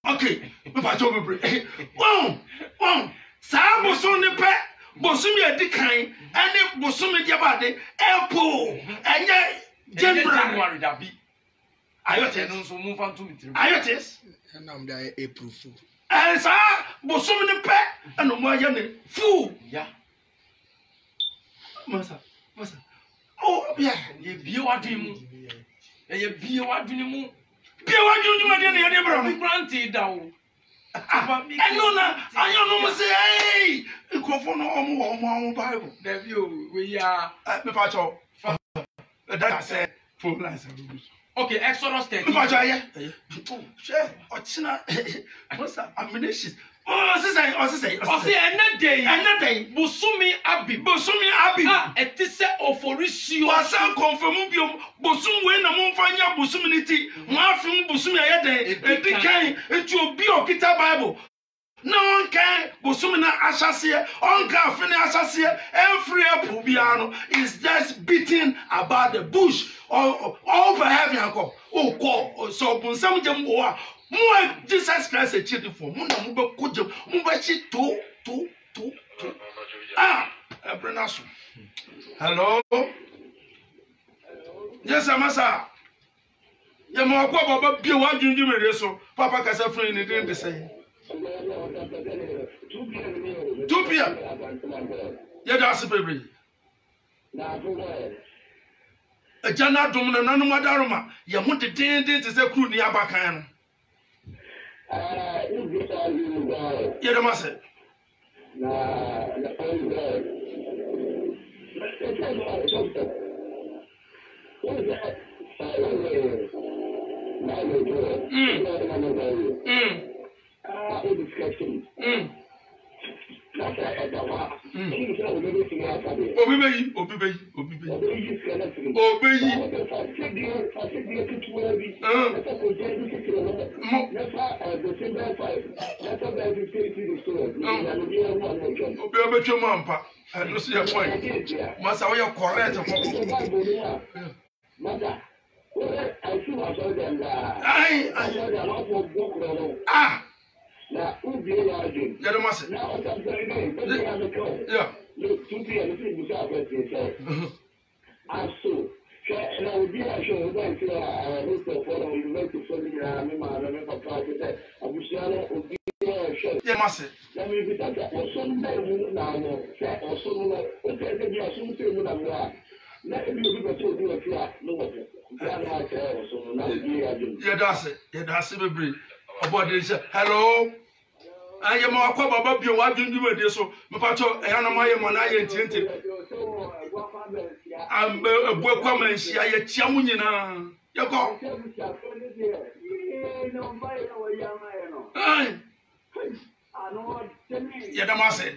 okay me ba to bebre wow sa busumi pe busumi edikan ene busumi dia bade April enye January da bi ayotes no so mumfa ntu mitiri ayotes and I'm there April fool and sa bosom ne pe and mo ya ne fool ya masa oh yeah ye bie wadun mu ye bie wadun mu bie wadun mu de ne bro no granted da o eno na ayo no mo say hey ikrofo no omo Bible da bi o we ya me pa cho that say full lies okay Exodus 13 share ochina what's that ammunition say ene day busumi abi etise oforisio wasan confirm biom busum we na momfanya busum niti mo afim busum ayeden edikan etu obi okita Bible no one can busum na asase on ka fini asase every apple biano is just beating about the bush or over heaven anko o so bunsam jam o mo Jesus Christ a child for mo na mo be kuje mo be chi to Brenaso hello yes masa ya mo akwa baba bia wa dwunju mere so papa kasa frin ni den de say 2 p.m. Yeah, that's a baby. A jana domina nanu madaruma. Ya munti din to say crew ni abakan. Yeah, the master. Now, who be a agent? Get a master. Now, I'm saying, yeah. Look, 2 p.m. the thing was out there. I saw. And I would be a show that I looked for the university for the papa. I was would be a show. Yeah, master. Let me be that. Or some day now, or some okay, they are something with a let me be a told you a flat. No, yeah, that's it. Yeah, that's it. About this, hello. I am a quabba Bobby, what do you do with this? So, Mapato, Anamaya Monaya intended. I'm a boy comment, see, I chamunina. You go. Yeah, the master.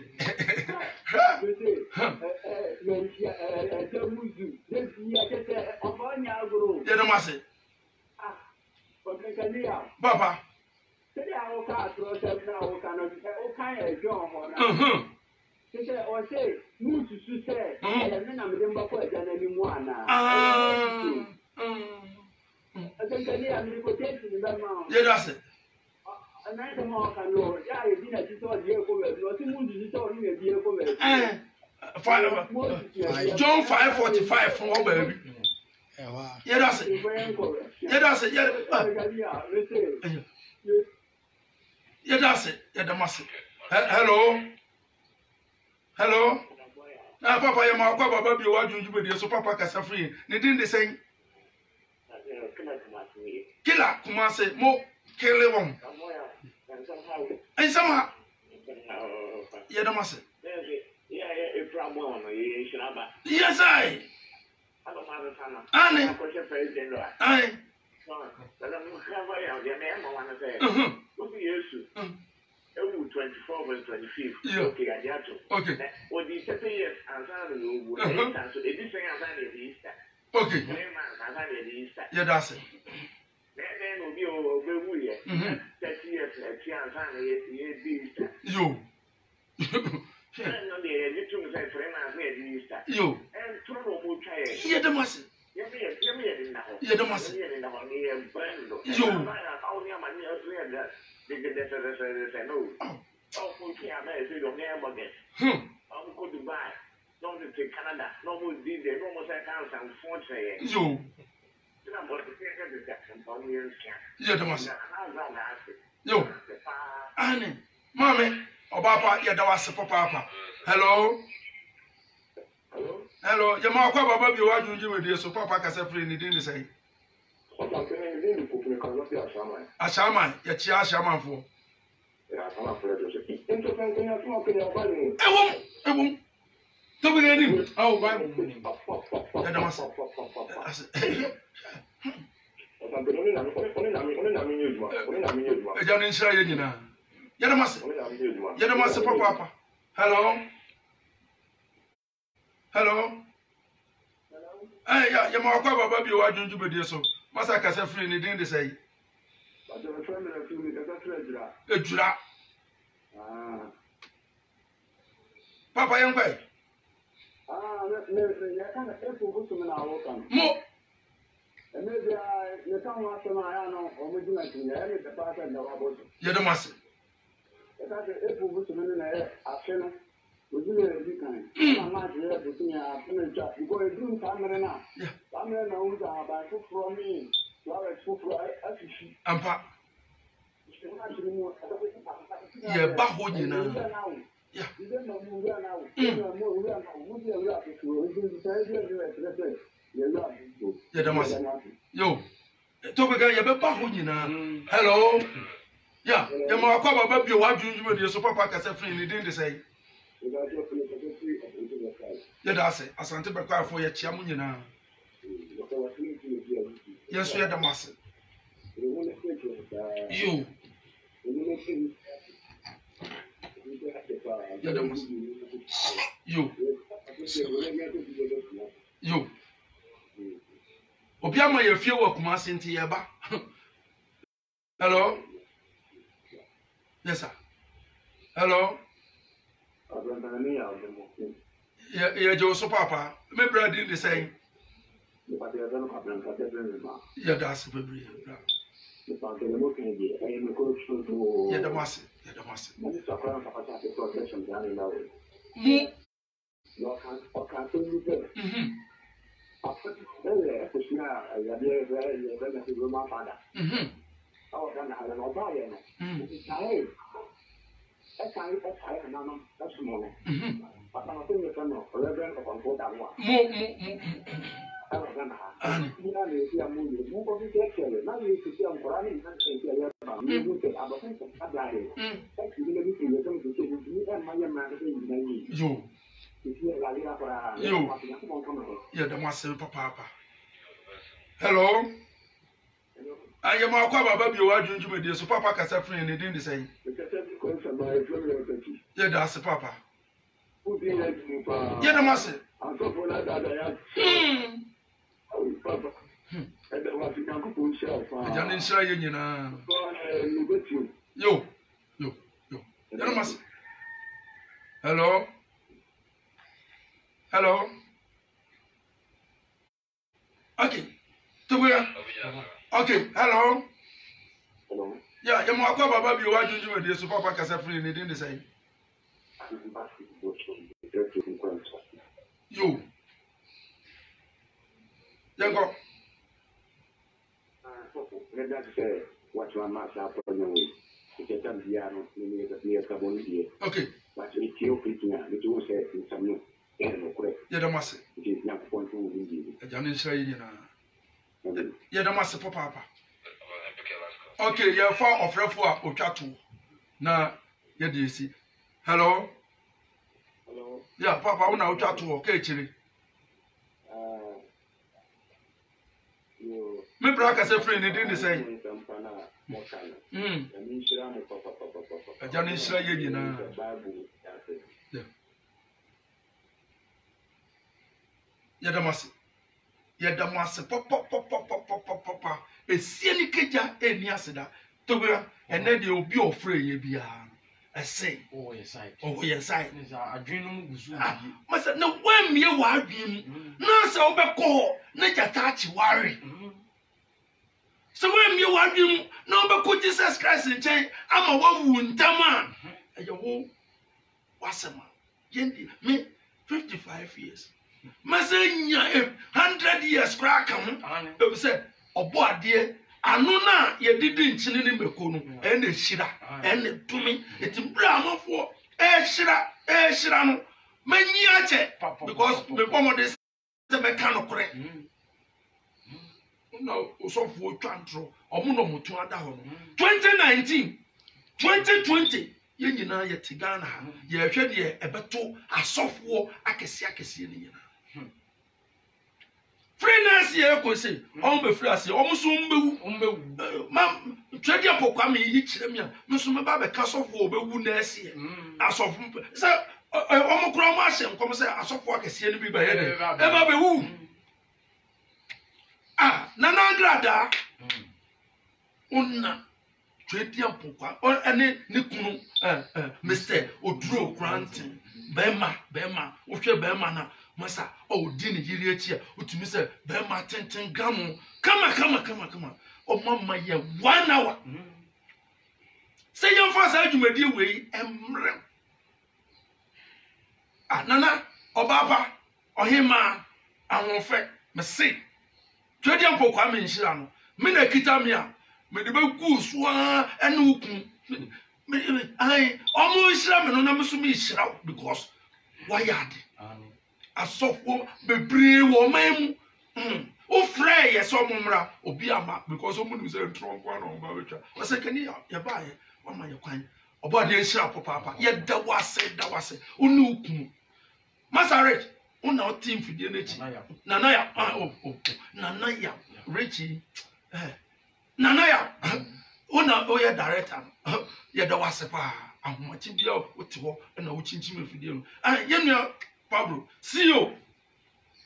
Yeah, the master. Papa. John 5:45 from our baby. Yeah, that's it. Yeah, that's it. Yeah, that's it. Yeah, that's it. Hello. Hello. Ah, Papa, you ma kwa baba bi wa junju be so Papa kasa free. Ne din de sen. Kila kuma se mo kele won. Ai sama. Yeah, that's it. Yes, I. Annie. Aye. Ewu 24 verse 25. Yeah. Okay, I got to. Okay. What the 7 years answer the so the different answer the Easter. Okay. Easter. Yeah, that's it. Then will be over here. 30 years answer the Easter. Yo. No, the little say friend answer the Easter. Yo. And trouble will try. Yeah, the master. Yeah, the master. Yo. Oh, okay, I may say, don't never get. I'll go to buy. Don't take Canada. No more did they almost accounts and fortune. Yo. Yeah, the master. Yo. Annie. Mommy. Oh, Papa, yeah, that was Papa. Hello. Hello. Your mom, Papa, you are doing with you, so Papa can say, free, didn't say. A shaman, your chair shaman for. I won't. Don't be any. Oh, Bible. Papa. Hello. Hello. Hey, yeah, your mom, Papa, you are doing with you, so. Masa kasa free ni din de say. Ejura. Papa yan kwai. Ya kan efu busu na awokan. Mo. Maybe ya kan wa sama ya no o mu jina tin ya ne da fata da wa bosu. Ya da mase. Ya kan efu busu na ya afena. Ojule di kan. Ma je ya busu ya afena ja. Go edun kamera na. Kamera na u da ba ku from me. Ampa. Yeah, baho nyina. Yeah. Yeah, the master. Yo. Topic ya be baho nyina. Hello. Yeah, ya ma kwa baba bi wa junju me so Papa ka say free ni din de say. Yeah, that's it. Asante be kwa for ya chia mu nyina. Yes, we are the master. You. Yo. Yo. Obiama ye fie wa kuma senti ye ba. Hello? Yes sir. Hello? Yeah, Joe so papa. Me brother the same. Yeah, that's baby. Yeah, the mass. Yeah, the mass. Yeah, the massive papa. Hello? I am a quabba baby, why don't you with this papa Casafrin and didn't say? Yeah, that's the papa. Yeah, the massive. Janin Shayin, you know. Yo. Hello? Hello? Okay. To where? Okay, hello? Hello? Yeah, you're more about you. Why do you do this? Papa Casafri, they didn't say. You. You go. What your master put on your way. Okay. But it's your preaching, it will say in some new. Yeah, the master. It is not point to a Janin Shayin. Yeah, the master papa. Okay, you're far of Refua or Chatu. Now, yeah, do you see? Hello? Hello? Yeah, papa, I want to Chatu, okay, Chili. Me braka se friend ni didn't say. A Janin Shayin. Yeah. Yeah, the master. Yeah, the master. Papa. A sieni keja eni asida. Toga and then they will be afraid ye be I say. Oh yes, I. Oh yes, I. I dream of Masa no when me wa dream. Na se obeko na jatachi worry. So when me wa dream na obeko Jesus Christ nchen ama wa wu ntama. Ayo wo wasema. Yendi me 55 years. Masa nya 100 years crack am. They say obo ade anu na ye didi nchini ni meko no e na hira e na tumi etimbra amafo e hira no manyi ache because me pomo de se me kan okore no osofo twantro omo no mutu ada ho no 2020 ye nyina ye tigana ye hwe de ebeto asofo akese ni nyina Friends here ko say on be free ase o muso mbewu ma twedi apokwa me yi kire me a muso me ba be kasofo obewu na ase asofo say o mo kro mo ase nkom say asofo akese ni bi ba ye de e ba bewu nana agrada onna twedi apokwa ene ne kunu Mr. Oduro Granting bema o hwe bema na Masa, oh, dinner, you here, which Miss Bema Tintin Gamu. Come. Oh, Mamma, ye 1 hour. Say your first out you may deal with Nana, or Baba, or him, I won't fret, Messi. Trading for Kwame Shilano, Mina Kitamia, Medical Goose, and Ukum. I almost slam and on Musumi Shroud because why are asofo bebre wo man o frey ye so momra obi ama because o munu say tron kwa no ba betwa o say kani ye ba ye o ma ye kwan obo de nhira papa ye da wase unu ukun Masaret una o team fidie na chi nanaya nanaya Richie nanaya una o ye director ye da wase pa ahomachi bia wote ho na wo chinchim afidie no yemia Pablo CEO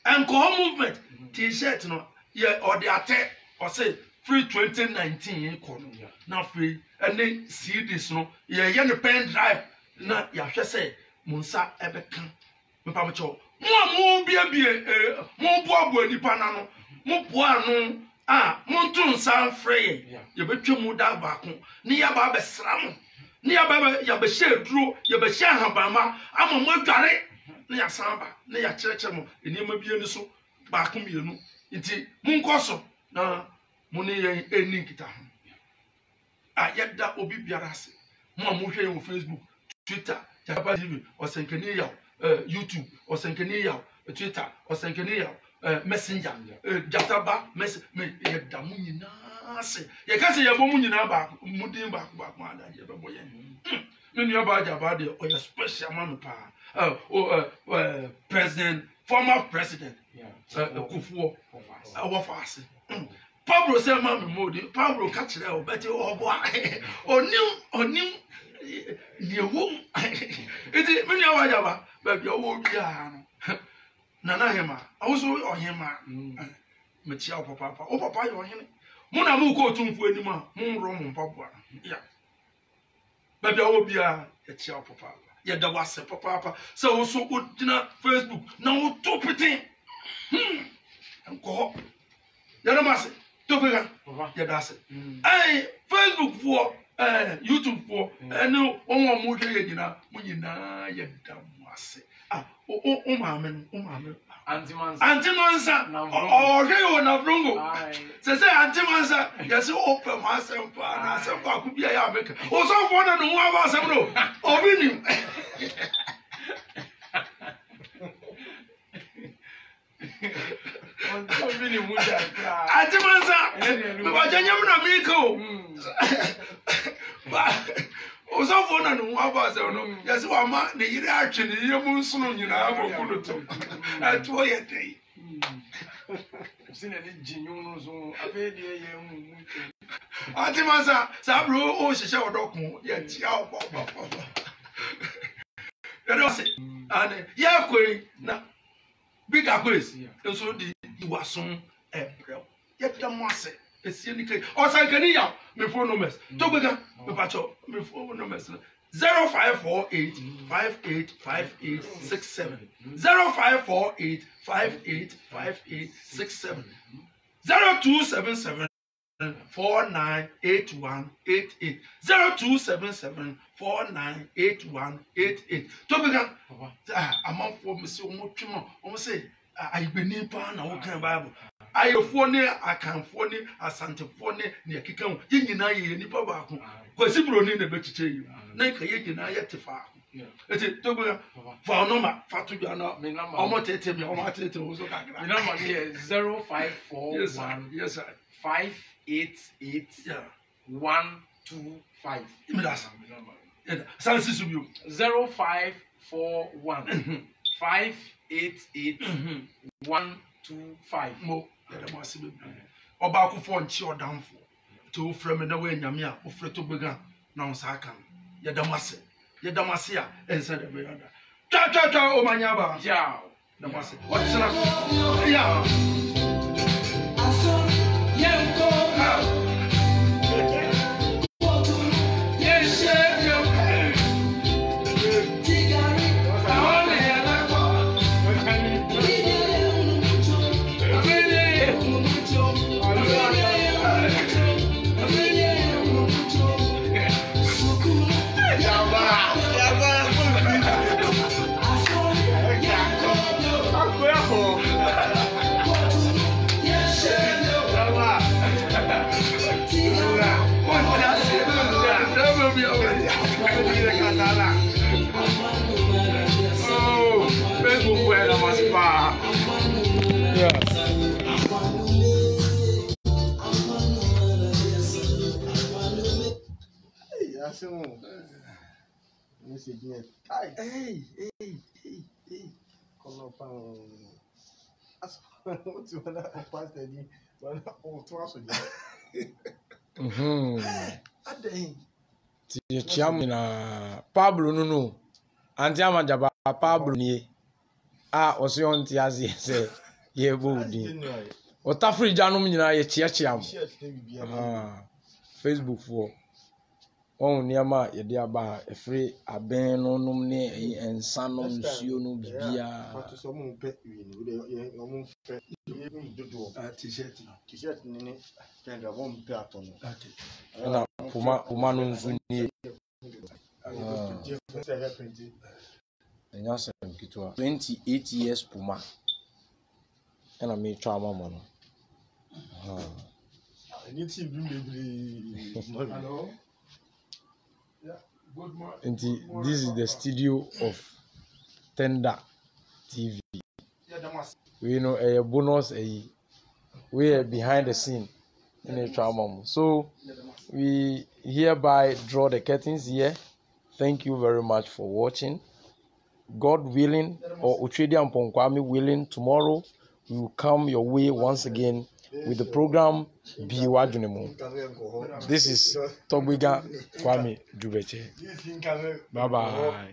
enko movement t-shirt no ye ode ate o say free 2019 ko no na free ene CDs no ye ne pen drive na ya hwe say munsa ebeka mpa mcho mo bia mo boabo nipa na no mo boa no mo tun san free ye betwa mu da ba ko ni ya ba besra mo ni ya ba ya be she duro ye be she habama ama mo dware ni ya samba ni ya chereche mo enima bia ni so ba ko mienu nti mun koso na mo ne ye eni kita ho yeda obi biara ase mo hwe yo Facebook Twitter Japa TV osenkeni ya YouTube osenkeni ya Twitter osenkeni ya Messenger Jataba me yeda mo nyina ase ye ka se ye bo mo nyina ba mudin ba ko ada ye be boye me nua ba Jaba de o special man pa president former president Kufuor awofase Pablo say man modi Pablo ka kire o beti obo onim yewu iti me nua ba Jaba ba bia wo bia no nana hema awoso ohema me chia papa o papa yo ohene mo na mo ko tumfu anim a mo ro mo papa ya ba bia wo bia ya chia papa ya da wase papa so wo so odina Facebook na wo to pitin enko ya na mase to pega ya da se Facebook for YouTube for eno onwo mo hwe ye nyina mo nyina ya da wase o mamen antimansa hwe yo na brongo se antimansa ya se open myself na se kwa ku bia ya make o so for na no wa asem no obi ni obi ni muda antimansa me ba janyam na miko o so for na no wa asem no ya se wa ma ne yire atwe ne yire mu nso no nyina abokuno to ato ye dai sine ni jinyu no so abedi ye mu antimansa sa bro o hihye odokun ye tia opo ya do se ane ya koi na big akwes so di iwason ebrel ya damase esie ni kai o sankani ya me phone numbers to gbega me pacho me phone numbers 0548 585867 0548 585867 0277 498188 0277 498188 to bega amamfo me se omo twemo omo se ayigbeni pa na wo kan bible ayefo ne akanfo ne asantefo ne ne akeka ho ye nyina ye nipa ba ko kwasi broni na bechiche yi na ka ye nyina ye tefa eti to bega fa no ma fa to bia no omo tete mi omo tete wo so kakra mi number here 0541 yes sir 588 125 imidasa sansi subio 0541 588 125 mo yada mo asibe oba akufo nchi odamfo to ofre me na we nyame a ofre to gbega na on sa kan yada mo ase a ensa de be yada twa o manya ba ya da mo ase o tsena ya Hey. Come up what's one past the one or twice again. Chiam na Pablo no. Anti amajaba Pablo ni. Osi on ti azi se ye bodi. Ota free janum nyina ye chiam. Facebook for. Won niama ye de aba efre aben no num ne ensa no nsuo no bibia. T-shirt ni penda won pe aton. Na puma no nsu ni. Enya sem kitwa 28 years puma. Ena me twa mama no. Anything be Hello. Yeah. Good morning. This is the studio of Tender TV. We know a bonus we are behind the scene in a trauma. So we hereby draw the curtains here. Thank you very much for watching. God willing, or Uchedi Mponkwami willing, tomorrow we will come your way once again with the program Biwa Junemu. This is Togbiga Kwame Dubeche. Bye bye.